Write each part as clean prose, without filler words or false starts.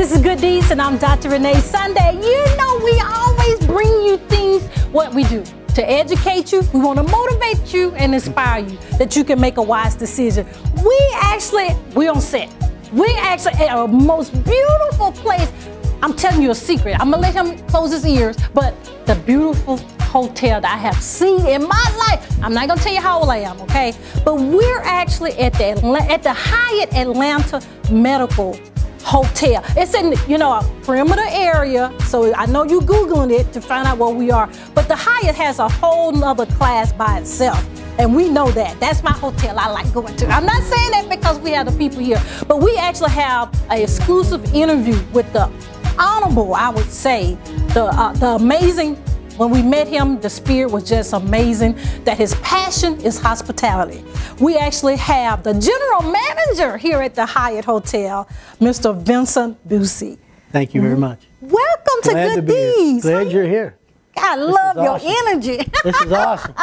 This is Good Deeds, and I'm Dr. Renee Sunday. You know we always bring you things, what we do. To educate you, we want to motivate you and inspire you that you can make a wise decision. We're on set. We actually at a most beautiful place. I'm telling you a secret. I'm going to let him close his ears, but the beautiful hotel that I have seen in my life. I'm not going to tell you how old I am, okay? But we're actually at the Hyatt Atlanta Medical Hotel. It's in, a perimeter area, so I know you're Googling it to find out where we are, but the Hyatt has a whole nother class by itself, and we know that. That's my hotel I like going to. I'm not saying that because we have the people here, but we actually have an exclusive interview with the honorable, I would say, the amazing. When we met him, the spirit was just amazing, that his passion is hospitality. We actually have the general manager here at the Hyatt Hotel, Mr. Vincent Busey. Thank you very much. Welcome to Good Deeds. Glad you're here. I love your energy. This is awesome.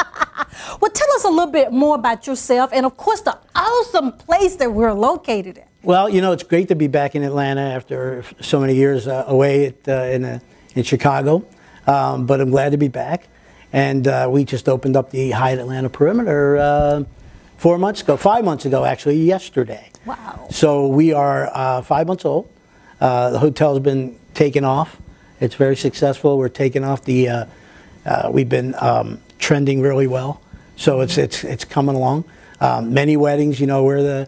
Well, tell us a little bit more about yourself and, of course, the awesome place that we're located at. Well, it's great to be back in Atlanta after so many years away in Chicago. But I'm glad to be back, and we just opened up the Hyatt Atlanta Perimeter 5 months ago actually, yesterday. Wow. So we are 5 months old. The hotel's been taking off. It's very successful. We're taking off we've been trending really well. So it's coming along. Many weddings, we're the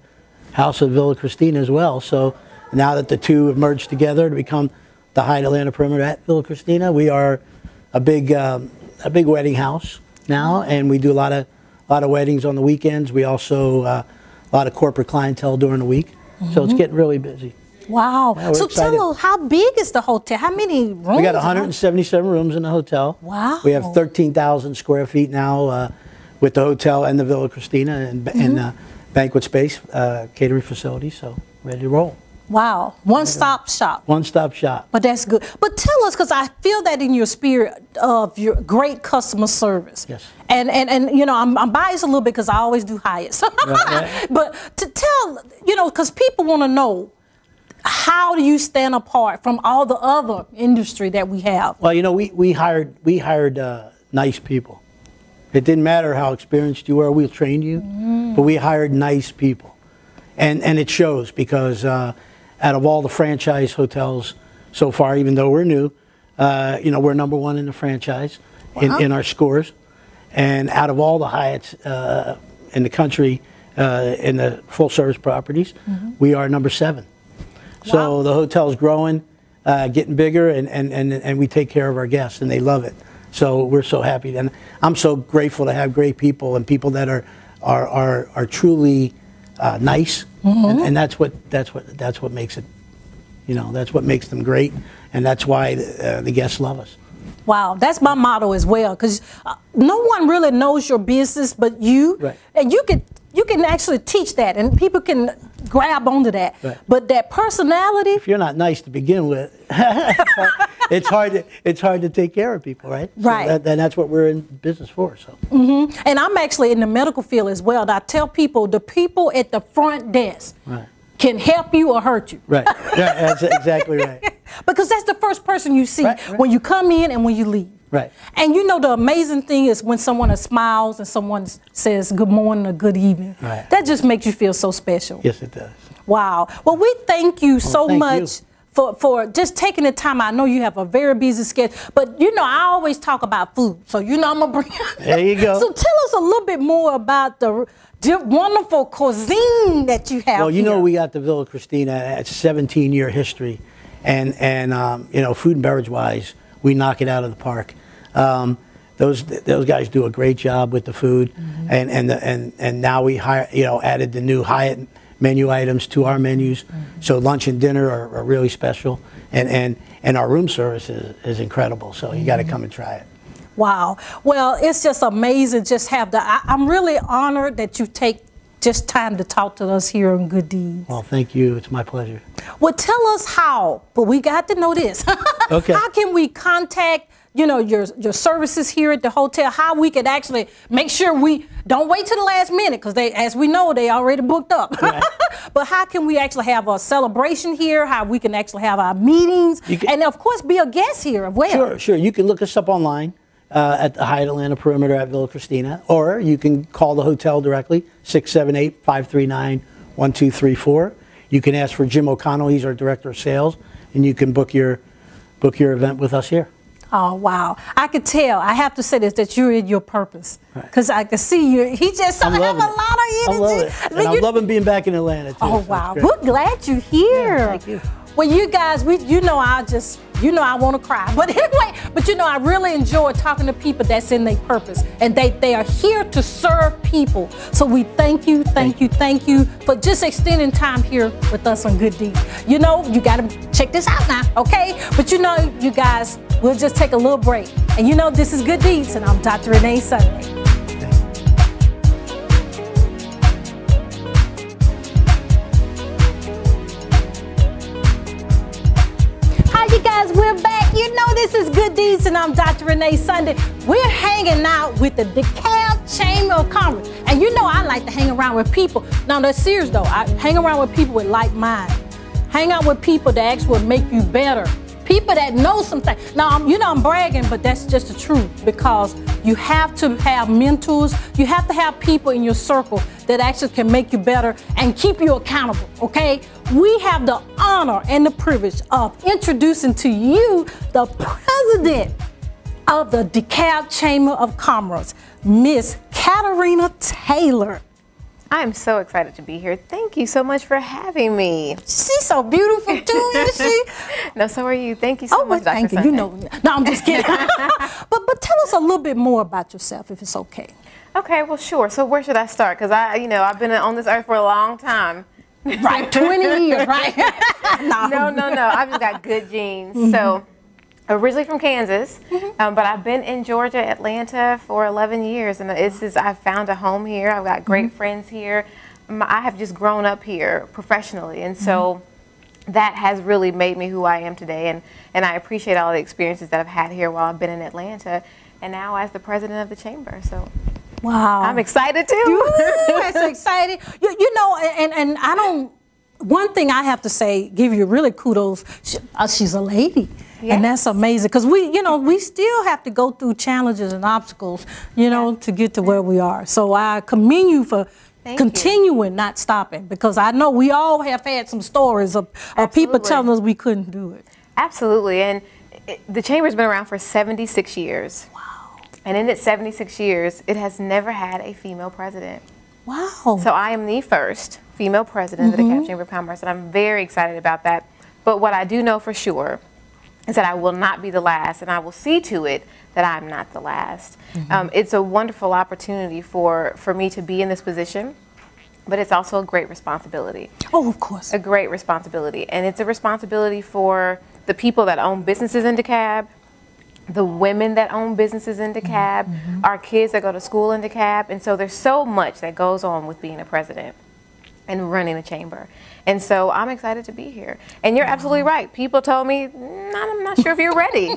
house of Villa Christina as well. So now that the two have merged together to become the Hyatt Atlanta Perimeter at Villa Christina, we are a big wedding house now, and we do a lot of weddings on the weekends. We also a lot of corporate clientele during the week, so it's getting really busy. Wow! Yeah, so tell us, how big is the hotel? How many rooms? We got 177 rooms in the hotel. Wow! We have 13,000 square feet now with the hotel and the Villa Christina and banquet space, catering facilities. So ready to roll. Wow, one-stop shop. One-stop shop. But that's good. But tell us, because I feel that in your spirit of your great customer service. Yes. And I'm biased a little bit because I always do Hyatts. Right. But to tell, because people want to know, how do you stand apart from all the other industry that we have? Well, we hired nice people. It didn't matter how experienced you were. We trained you, but we hired nice people, and it shows because. Out of all the franchise hotels so far, even though we're new, we're #1 in the franchise in our scores. And out of all the Hyatts in the country, in the full-service properties, we are #7. Wow. So the hotel's growing, getting bigger, and we take care of our guests, and they love it. So we're so happy. And I'm so grateful to have great people and people that are truly nice. And that's what makes it, that's what makes them great, and that's why the guests love us. Wow, that's my motto as well, because no one really knows your business but you, right. And you can actually teach that, and people can grab onto that. Right. But that personality, if you're not nice to begin with, it's hard to take care of people, right? Right. So that's what we're in business for. So. And I'm actually in the medical field as well. And I tell people, the people at the front desk can help you or hurt you. Right. Yeah, that's exactly right. Because that's the first person you see when you come in and when you leave. Right. And the amazing thing is when someone smiles and someone says good morning or good evening. Right. That just makes you feel so special. Yes, it does. Wow. Well, we thank you so much for just taking the time. I know you have a very busy schedule, but I always talk about food. So I'm going to bring There you go. So tell us a little bit more about the wonderful cuisine that you have. Well, we got the Villa Christina at 17-year history, and food and beverage wise, we knock it out of the park. Those guys do a great job with the food, and now we added the new Hyatt menu items to our menus. So lunch and dinner are really special, and our room service is incredible. So you got to come and try it. Wow. Well, it's just amazing. I'm really honored that you take just time to talk to us here on Good Deeds. Well, thank you. It's my pleasure. Well, tell us how, but we got to know this. Okay. How can we contact you know, your services here at the hotel, how we could actually make sure we don't wait till the last minute, because they, as we know, they already booked up. Right. But how can we actually have a celebration here? How we can actually have our meetings, and of course be a guest here as well. Sure, sure. You can look us up online at the Hyatt Atlanta Perimeter at Villa Christina, or you can call the hotel directly, 678-539-1234. You can ask for Jim O'Connell. He's our director of sales, and you can book your event with us here. Oh, wow. I could tell, I have to say this, that you're in your purpose. Because I can see you. He just have a lot of energy. I love it. And I'm loving being back in Atlanta, too. Oh, wow. We're glad you're here. Yeah, thank you. Well, you guys, you know I want to cry. But anyway, you know, I really enjoy talking to people that's in their purpose. And they are here to serve people. So we thank you for just extending time here with us on Good Deeds. You know, you got to check this out now, okay? But you know, you guys, we'll just take a little break. And you know, this is Good Deeds, and I'm Dr. Renee Sunday. We're back. You know this is Good Deeds, and I'm Dr. Renee Sunday. We're hanging out with the DeKalb Chamber of Commerce. And you know I like to hang around with people. Now, that's serious, though. I hang around with people with like mind. Hang out with people that actually make you better. People that know something. Now, you know I'm bragging, but that's just the truth, because you have to have mentors. You have to have people in your circle that actually can make you better and keep you accountable, okay? We have the honor and the privilege of introducing to you the president of the DeKalb Chamber of Commerce, Miss Katerina Taylor. I am so excited to be here. Thank you so much for having me. She's so beautiful too, isn't she? No, so are you. Thank you so much, Dr. Thank you. You know, no, I'm just kidding. but tell us a little bit more about yourself, if it's okay. Okay, well, sure. So where should I start? Because I've been on this earth for a long time. Right, 20 years, right? No. I've just got good genes. Mm-hmm. So originally from Kansas, but I've been in Georgia, Atlanta for 11 years, and I've found a home here. I've got great friends here. I have just grown up here professionally, and so that has really made me who I am today, and I appreciate all the experiences that I've had here while I've been in Atlanta, and now as the president of the chamber. So wow, I'm excited too. That's exciting. You know, and I don't. One thing I have to say, give you really kudos. She's a lady. Yes. And that's amazing, because we still have to go through challenges and obstacles, to get to where we are. So I commend you for continuing, not stopping, because I know we all have had some stories of people telling us we couldn't do it. Absolutely, and the chamber's been around for 76 years. Wow. And in its 76 years, it has never had a female president. Wow. So I am the first female president of the DeKalb Chamber of Commerce, and I'm very excited about that. But what I do know for sure is that I will not be the last, and I will see to it that I'm not the last. It's a wonderful opportunity for me to be in this position, but it's also a great responsibility. Oh, of course. A great responsibility. And it's a responsibility for the people that own businesses in DeKalb, the women that own businesses in DeKalb, our kids that go to school in DeKalb. And so there's so much that goes on with being a president and running a chamber. And so I'm excited to be here. And you're absolutely right. People told me, I'm not sure if you're ready.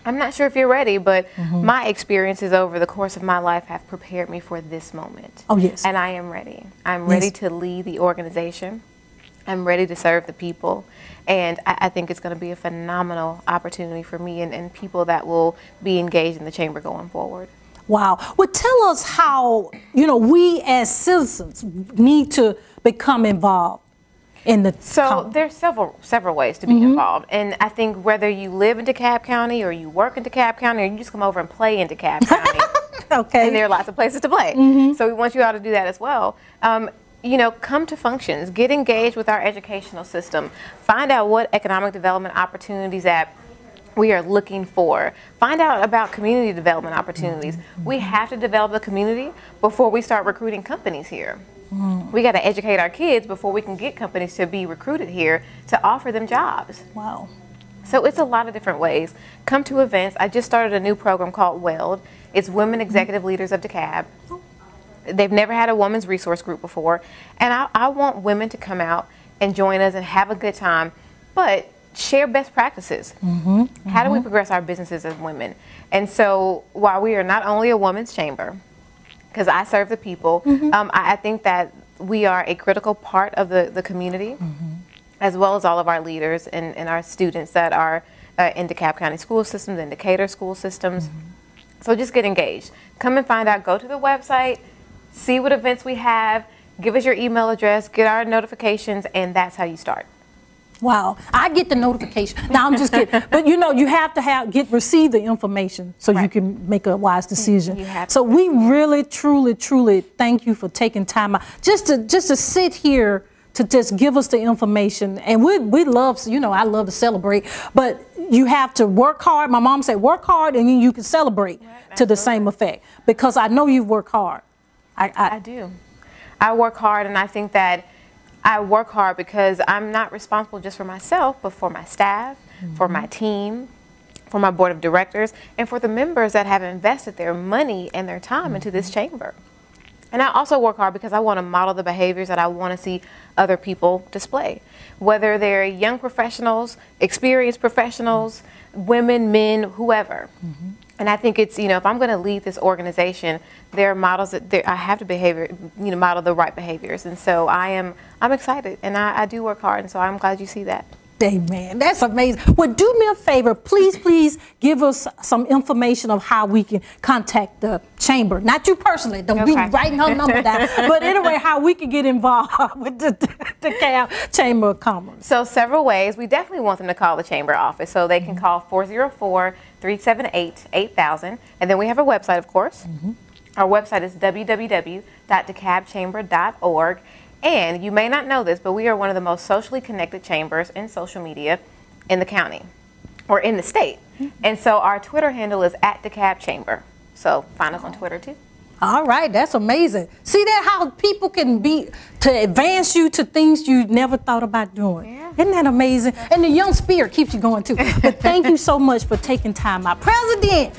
I'm not sure if you're ready, but my experiences over the course of my life have prepared me for this moment. Oh, yes. And I am ready. I'm ready to lead the organization. I'm ready to serve the people. And I think it's going to be a phenomenal opportunity for me and people that will be engaged in the chamber going forward. Wow. Well, tell us how, we as citizens need to become involved in the there's several ways to be involved. And I think whether you live in DeKalb County or you work in DeKalb County or you just come over and play in DeKalb County. Okay. And there are lots of places to play. So we want you all to do that as well. Come to functions, get engaged with our educational system, find out what economic development opportunities that we are looking for. Find out about community development opportunities. We have to develop the community before we start recruiting companies here. We got to educate our kids before we can get companies to be recruited here to offer them jobs. Wow. So it's a lot of different ways. Come to events. I just started a new program called WELD. It's Women Executive Leaders of DeKalb. They've never had a women's resource group before. And I want women to come out and join us and have a good time. But share best practices. How do we progress our businesses as women? And so while we are not only a women's chamber, because I serve the people, I think that we are a critical part of the community, as well as all of our leaders and our students that are in DeKalb County school systems and Decatur school systems. So just get engaged. Come and find out. Go to the website, see what events we have, give us your email address, get our notifications, and that's how you start. Wow, I get the notification. No, I'm just kidding. But you know, you have to receive the information so you can make a wise decision. You have so we really, truly thank you for taking time out just to sit here to just give us the information. And we love, you know, I love to celebrate, but you have to work hard. My mom said, work hard, and then you can celebrate to the same effect. Because I know you work hard. I do. I work hard, and I think that I work hard because I'm not responsible just for myself, but for my staff, for my team, for my board of directors, and for the members that have invested their money and their time into this chamber. And I also work hard because I want to model the behaviors that I want to see other people display, whether they're young professionals, experienced professionals, women, men, whoever. And I think it's, you know, if I'm going to lead this organization, there are models that I have to model the right behaviors. And so I'm excited, and I do work hard, and so I'm glad you see that. Amen. That's amazing. Well, do me a favor. Please give us some information of how we can contact the chamber. Not you personally. Don't be writing her number down. But anyway, how we can get involved with the DeKalb Chamber of Commerce. So several ways. We definitely want them to call the chamber office. So they can call 404-378-8000. And then we have a website, of course. Our website is www.dekabchamber.org. And you may not know this, but we are one of the most socially connected chambers in social media in the county or in the state. And so our Twitter handle is @DeKalbChamber. So find us on Twitter too. All right, that's amazing. See that how people can be to advance you to things you never thought about doing. Yeah. Isn't that amazing? And the young spirit keeps you going too. But thank you so much for taking time out. President.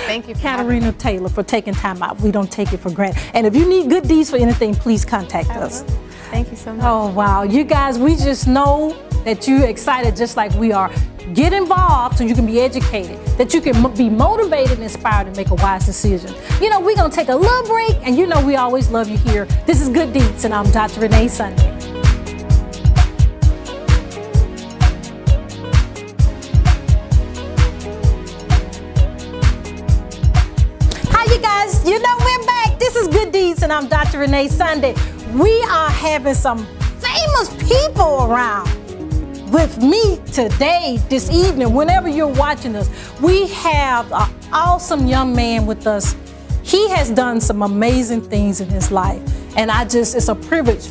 Thank you, Katerina Taylor, for taking time out. We don't take it for granted. And if you need good deeds for anything, please contact us. Thank you so much. Oh, wow. You guys, we just know that you're excited just like we are. Get involved so you can be educated, that you can be motivated and inspired to make a wise decision. You know, we're going to take a little break, and you know we always love you here. This is Good Deeds, and I'm Dr. Renee Sunday. You know we're back. This is Good Deeds, and I'm Dr. Renee Sunday. We are having some famous people around with me today, this evening, whenever you're watching us. We have an awesome young man with us. He has done some amazing things in his life, and it's a privilege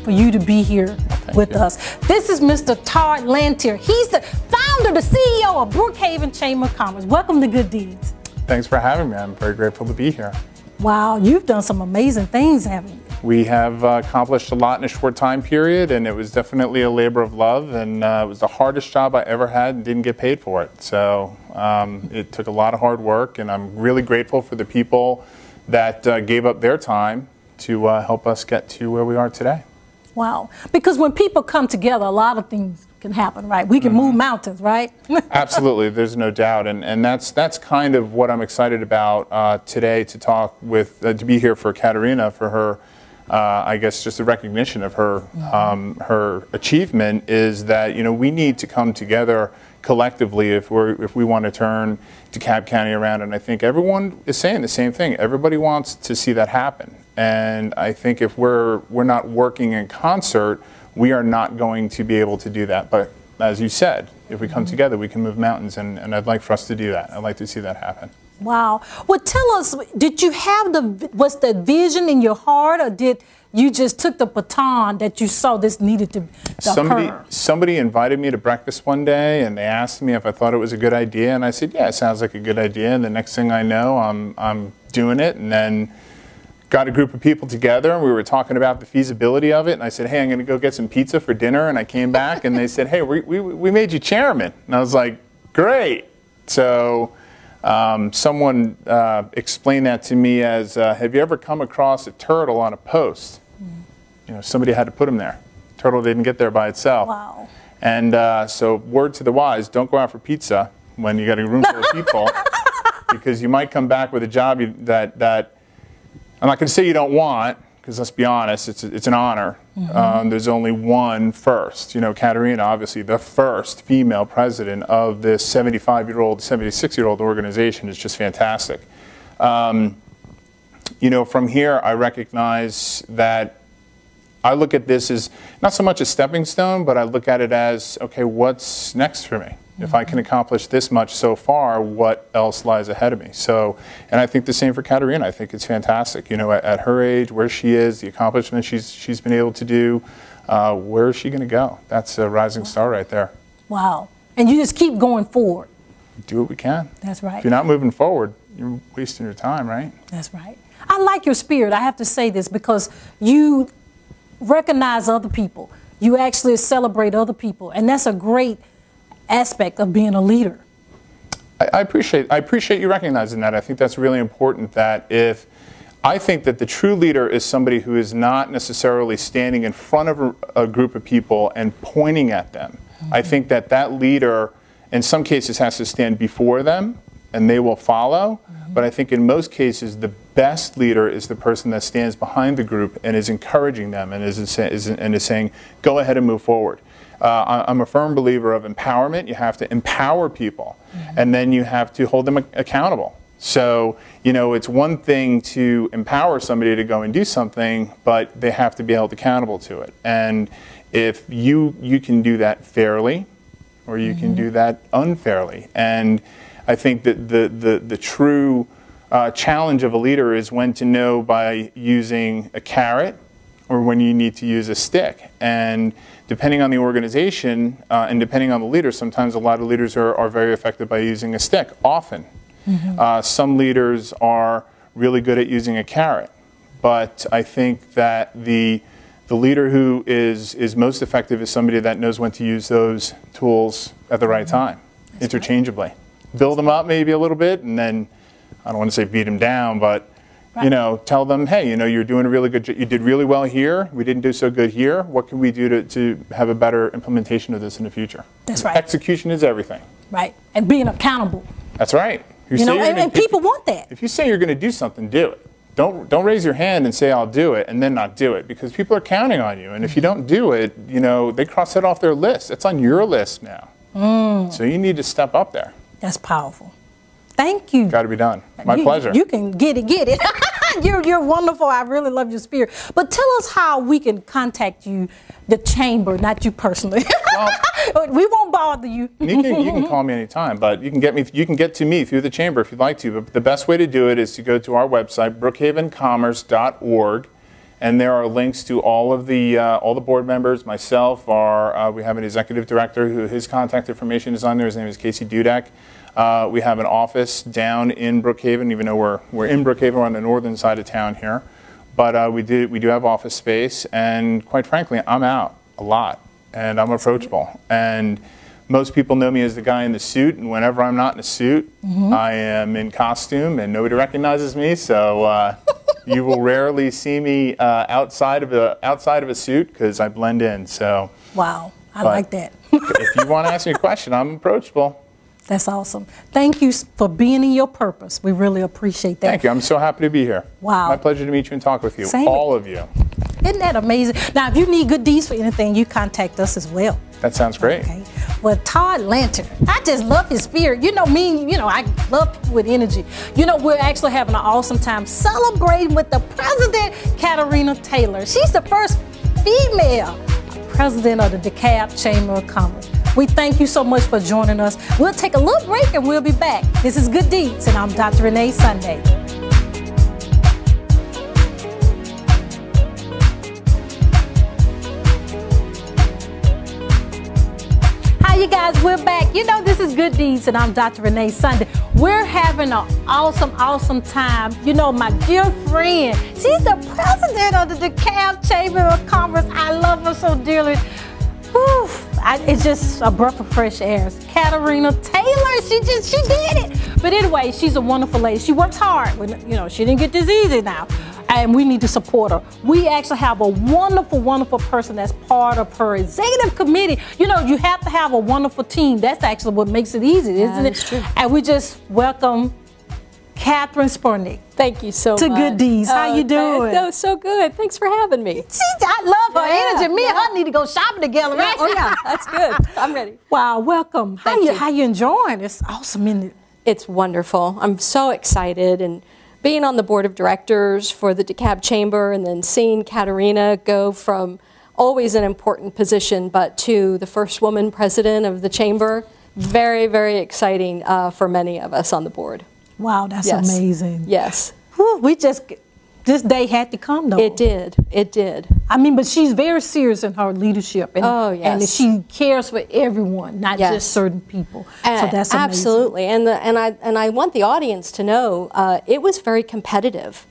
for you to be here with us. This is Mr. Todd Lantier. He's the founder, the CEO of Brookhaven Chamber of Commerce. Welcome to Good Deeds. Thanks for having me. I'm very grateful to be here. Wow, you've done some amazing things, haven't you? We have accomplished a lot in a short time period, and it was definitely a labor of love, and it was the hardest job I ever had and didn't get paid for it. So it took a lot of hard work, and I'm really grateful for the people that gave up their time to help us get to where we are today. Wow, because when people come together, a lot of things can happen, right? We can move mountains, right? Absolutely, there's no doubt, and that's kind of what I'm excited about today, to talk with, to be here for Katerina, for her, I guess just the recognition of her, her achievement is that, you know, we need to come together collectively if we want to turn DeKalb County around, and I think everyone is saying the same thing. Everybody wants to see that happen, and I think if we're not working in concert, we are not going to be able to do that. But as you said, if we come together, we can move mountains, and I'd like for us to do that. I'd like to see that happen. Wow. Well, tell us, did you have was the vision in your heart, or did you just took the baton that you saw this needed to occur? Somebody invited me to breakfast one day, and they asked me if I thought it was a good idea, and I said, yeah, it sounds like a good idea. And the next thing I know, I'm doing it, and then got a group of people together, and we were talking about the feasibility of it, and I said, hey, I'm going to go get some pizza for dinner, and I came back, and they said, hey, we made you chairman. And I was like, great. So someone explained that to me as, have you ever come across a turtle on a post? You know, somebody had to put him there. Turtle didn't get there by itself. Wow. And so word to the wise, don't go out for pizza when you got a room full of people, because you might come back with a job that I'm not going to say you don't want, because let's be honest, it's an honor. There's only one first. You know, Katerina, obviously the first female president of this 75-year-old, 76-year-old organization is just fantastic. You know, from here, I recognize that I look at this as not so much a stepping stone, but I look at it as, okay, what's next for me? If I can accomplish this much so far, what else lies ahead of me? So, and I think the same for Katerina. I think it's fantastic. You know, at her age, where she is, the accomplishments she's been able to do, where is she going to go? That's a rising star right there. Wow. And you just keep going forward. Do what we can. That's right. If you're not moving forward, you're wasting your time, right? That's right. I like your spirit. I have to say this because you recognize other people. You actually celebrate other people. And that's a great aspect of being a leader. I appreciate you recognizing that. I think that's really important, that I think that the true leader is somebody who is not necessarily standing in front of a group of people and pointing at them. I think that leader in some cases has to stand before them and they will follow. But I think in most cases the best leader is the person that stands behind the group and is encouraging them and is saying, go ahead and move forward. I'm a firm believer of empowerment. You have to empower people, and then you have to hold them accountable. So, you know, it's one thing to empower somebody to go and do something, but they have to be held accountable to it. And if you can do that fairly, or you can do that unfairly. And I think that the true challenge of a leader is when to know by using a carrot or when you need to use a stick. And depending on the organization and depending on the leader, sometimes a lot of leaders are very effective by using a stick, often. Some leaders are really good at using a carrot. But I think that the leader who is most effective is somebody that knows when to use those tools at the right time, interchangeably. Build them up maybe a little bit, and then, I don't want to say beat them down, but you know, tell them, hey, you know, you're doing a really good job. You did really well here. We didn't do so good here. What can we do to have a better implementation of this in the future? That's right. Execution is everything. Right. And being accountable. That's right. You know, and people want that. If you say you're going to do something, do it. Don't raise your hand and say, I'll do it, and then not do it, because people are counting on you. And if you don't do it, you know, they cross it off their list. It's on your list now. So you need to step up there. That's powerful. Thank you. Got to be done. My pleasure. You can get it. You're wonderful. I really love your spirit. But tell us how we can contact you, the chamber, not you personally. Well, we won't bother you. You can call me anytime, but you can get to me through the chamber if you'd like to. But the best way to do it is to go to our website, brookhavencommerce.org, and there are links to all the board members. Myself, we have an executive director who his contact information is on there. His name is Casey Dudek. We have an office down in Brookhaven, even though we're in Brookhaven, we're on the northern side of town here. But we do have office space, and quite frankly, I'm out a lot, and I'm approachable. And most people know me as the guy in the suit, and whenever I'm not in a suit, I am in costume, and nobody recognizes me. So you will rarely see me outside of a suit because I blend in. So wow, I like that. If you want to ask me a question, I'm approachable. That's awesome. Thank you for being in your purpose. We really appreciate that. Thank you. I'm so happy to be here. Wow. My pleasure to meet you and talk with you. Same. All of you. Isn't that amazing? Now, if you need good deeds for anything, you contact us as well. That sounds great. Okay. Well, Todd Lantern, I just love his spirit. You know me, I love people with energy. You know, we're actually having an awesome time celebrating with the president, Katerina Taylor. She's the first female president of the DeKalb Chamber of Commerce. We thank you so much for joining us. We'll take a little break and we'll be back. This is Good Deeds, and I'm Dr. Renee Sunday. Hi, you guys, we're back. You know, this is Good Deeds, and I'm Dr. Renee Sunday. We're having an awesome time. You know, my dear friend, she's the president of the DeKalb Chamber of Commerce. I love her so dearly. Whew, it's just a breath of fresh air. Katerina Taylor, she did it. But anyway, she's a wonderful lady. She works hard. She didn't get this easy now. and we need to support her. We actually have a wonderful, wonderful person that's part of her executive committee. You know, you have to have a wonderful team. That's actually what makes it easy, isn't it? True. And we just welcome Catherine Spurnick. Thank you so much. To Good Deeds. How you doing? No, so good. Thanks for having me. I love her energy. Me and her need to go shopping together, right? Oh yeah, that's good. I'm ready. Wow, welcome. How you enjoying? It's awesome, isn't it? It's wonderful. I'm so excited, and being on the board of directors for the DeKalb Chamber, and then seeing Katerina go from always an important position, but to the first woman president of the chamber, very, very exciting for many of us on the board. Wow, that's amazing. Yes. Whew, this day had to come, though. It did. It did. I mean, but she's very serious in her leadership. And, and she cares for everyone, not just certain people. So that's amazing. Absolutely. And I want the audience to know it was very competitive.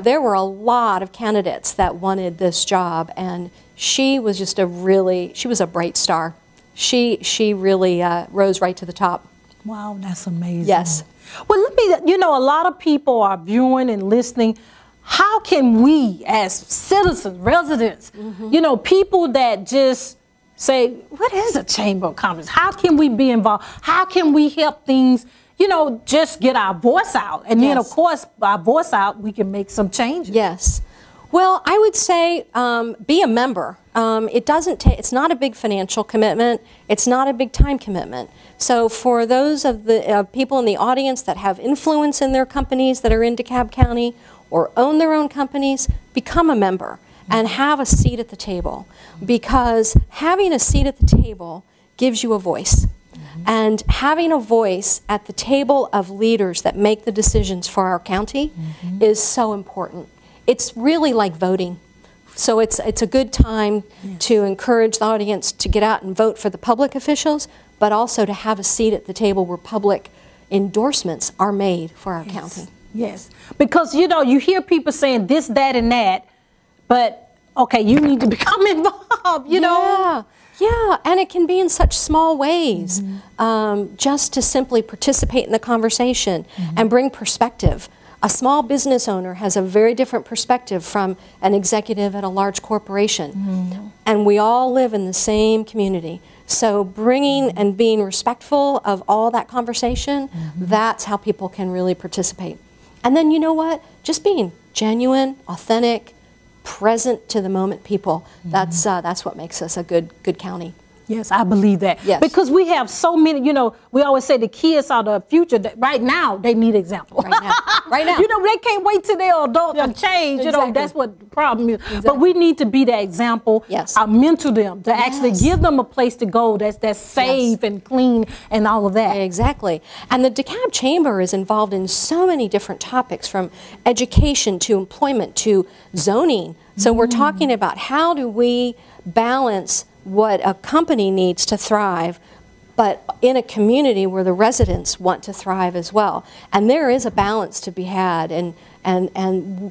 There were a lot of candidates that wanted this job, and she was just she was a bright star. She really rose right to the top. Wow, that's amazing. Yes. Well, you know, a lot of people are viewing and listening. How can we, as citizens, residents, you know, people that just say, what is a Chamber of Commerce? How can we be involved? How can we help things, you know, just get our voice out? And then, of course, our voice out, we can make some changes. Yes. Well, I would say be a member. It's not a big financial commitment. It's not a big time commitment. So for those of the people in the audience that have influence in their companies that are in DeKalb County or own their own companies, become a member and have a seat at the table, because having a seat at the table gives you a voice. And having a voice at the table of leaders that make the decisions for our county is so important. It's really like voting. So it's a good time to encourage the audience to get out and vote for the public officials, but also to have a seat at the table where public endorsements are made for our county. Yes, because, you know, you hear people saying this, that, and that, but, okay, you need to become involved, you know? Yeah, and it can be in such small ways, just to simply participate in the conversation and bring perspective. A small business owner has a very different perspective from an executive at a large corporation. And we all live in the same community. So bringing and being respectful of all that conversation, that's how people can really participate. And then, you know what? Just being genuine, authentic, present to the moment people, that's what makes us a good county. Yes, I believe that. Yes. Because we have so many, you know, we always say the kids are the future. Right now, they need example. Right now. Right now. You know, they can't wait till they're adult to change. You know, that's what the problem is. But we need to be that example. Yes. Mentor them, to actually give them a place to go that's safe and clean and all of that. Exactly. And the DeKalb Chamber is involved in so many different topics, from education to employment to zoning. So we're talking about how do we balance what a company needs to thrive, but in a community where the residents want to thrive as well. And there is a balance to be had, and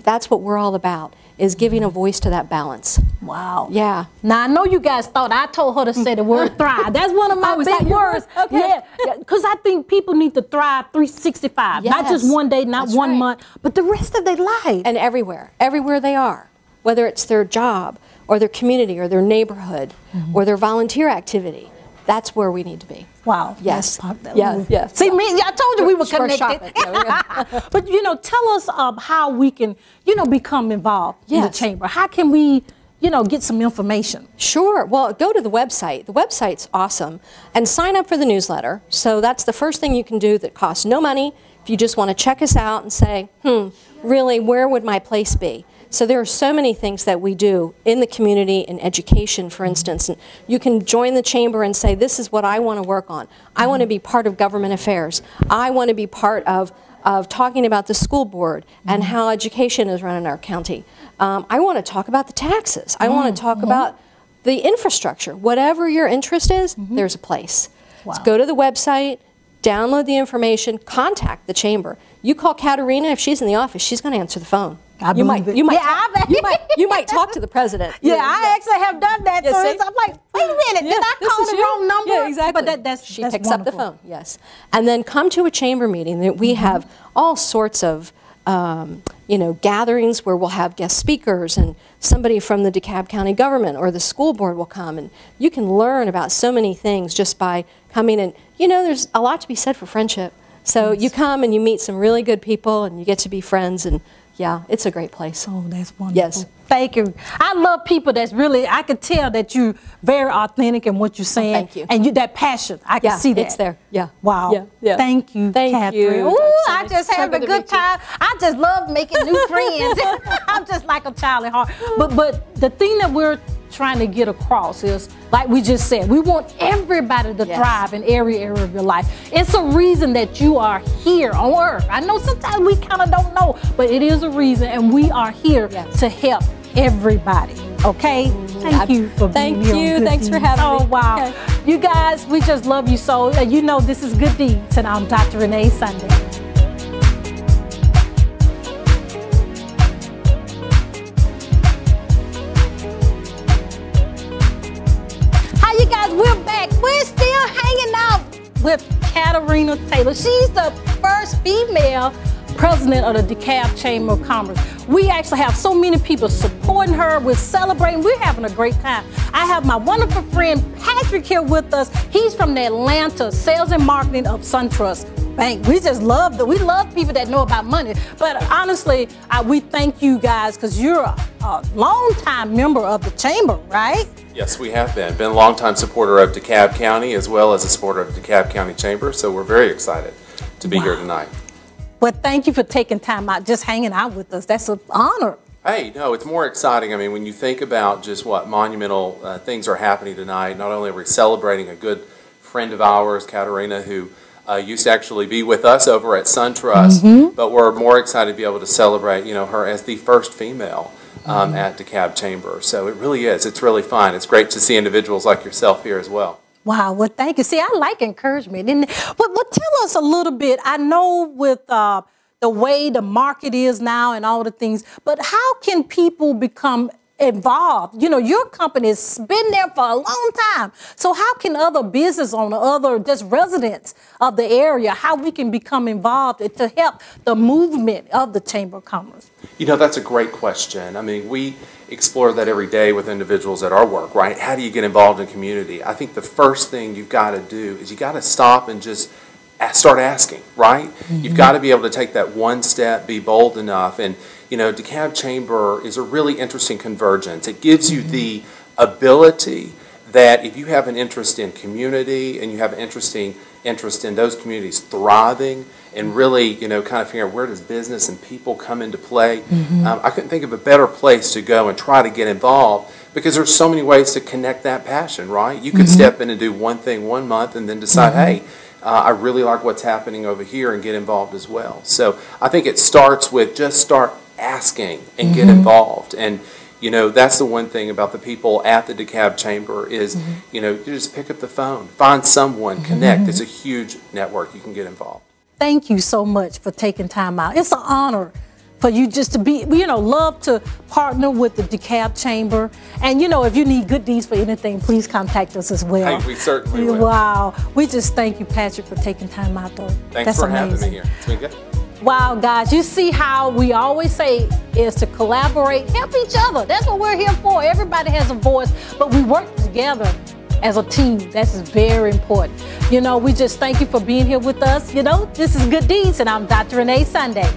that's what we're all about, is giving a voice to that balance. Wow. Yeah. Now, I know you guys thought I told her to say the word thrive. That's one of my big words. Okay. Yeah, because I think people need to thrive 365. Not just one day, not one month, but the rest of their life. And everywhere they are, whether it's their job or their community or their neighborhood or their volunteer activity. That's where we need to be. Wow. Yes. Yeah. See, I told you we were connected. Yeah, but, you know, tell us how we can, you know, become involved in the chamber. How can we, you know, get some information? Sure. Well, go to the website. The website's awesome. And sign up for the newsletter. So that's the first thing you can do that costs no money. If you just want to check us out and say, really, where would my place be? So there are so many things that we do in the community, in education, for instance. And you can join the chamber and say, this is what I want to work on. I want to be part of government affairs. I want to be part of talking about the school board and how education is run in our county. I want to talk about the taxes. I want to talk about the infrastructure. Whatever your interest is, there's a place. Wow. So go to the website, download the information, contact the chamber. You call Katerina, if she's in the office, she's going to answer the phone. You might talk to the president. Yeah, I actually have done that. So I'm like, wait a minute, did I call the wrong number? Yeah, exactly. But she picks up the phone. Yes, and then come to a chamber meeting. We have all sorts of gatherings where we'll have guest speakers and somebody from the DeKalb County government or the school board will come, and you can learn about so many things just by coming. And there's a lot to be said for friendship. So you come and you meet some really good people and you get to be friends, and yeah, it's a great place. Oh, that's wonderful. Yes. Thank you. I love people that's really, I could tell that you're very authentic in what you're saying. Thank you. And that passion, I can see that. It's there. Yeah. Wow. Yeah. Yeah. Thank you, Thank you. Catherine. Ooh, I just So have a good to good meet you. time. I just love making new friends. I'm just like a child at heart. But the thing that we're trying to get across is, like we just said, we want everybody to thrive in every area of your life. It's a reason that you are here on earth. I know sometimes we kind of don't know, but it is a reason, and we are here to help everybody. Okay? Thank you for being here. Thank you. Thanks for having me. Oh, wow. Okay. You guys, we just love you so. And this is Good Deeds, and I'm Dr. Renee Sunday. You guys, we're back. We're still hanging out with Katerina Taylor. She's the first female president of the DeKalb Chamber of Commerce. We actually have so many people supporting her. We're celebrating. We're having a great time. I have my wonderful friend Patrick here with us. He's from the Atlanta Sales and Marketing of SunTrust Bank. We just love we love people that know about money. But honestly, we thank you guys because you're a longtime member of the chamber, right? Yes, we have been. Been a longtime supporter of DeKalb County as well as a supporter of the DeKalb County Chamber, so we're very excited to be here tonight. Well, thank you for taking time out, just hanging out with us. That's an honor. Hey, no, it's more exciting. I mean, when you think about just what monumental things are happening tonight, not only are we celebrating a good friend of ours, Katerina, who used to actually be with us over at SunTrust, but we're more excited to be able to celebrate, her as the first female at DeKalb Chamber. So it really is. It's really fun. It's great to see individuals like yourself here as well. Wow, well, thank you. See, I like encouragement. But tell us a little bit. I know with the way the market is now and all the things, but how can people become involved? Your company has been there for a long time. So how can other business owners, other just residents of the area, how we can become involved to help the movement of the Chamber of Commerce? That's a great question. I mean, we explore that every day with individuals at our work, right? How do you get involved in community? I think the first thing you've got to do is you got to stop and just start asking, right? You've got to be able to take that one step, be bold enough. And, DeKalb Chamber is a really interesting convergence. It gives you the ability that if you have an interest in community and you have an interest in those communities thriving and really, kind of figuring out where does business and people come into play, I couldn't think of a better place to go and try to get involved because there's so many ways to connect that passion, right? You could step in and do one thing 1 month and then decide, hey, I really like what's happening over here and get involved as well. So I think it starts with just start asking and get involved. And that's the one thing about the people at the DeKalb Chamber is, you just pick up the phone, find someone, connect. It's a huge network. You can get involved. Thank you so much for taking time out. It's an honor for you just to be, love to partner with the DeKalb Chamber. And, if you need good deeds for anything, please contact us as well. Hey, we certainly will. Wow. We just thank you, Patrick, for taking time out, though. Thanks for having me here. It's been good. Wow, guys, you see how we always say is to collaborate, help each other. That's what we're here for. Everybody has a voice, but we work together as a team. That's very important. We just thank you for being here with us. This is Good Deeds, and I'm Dr. Renee Sunday.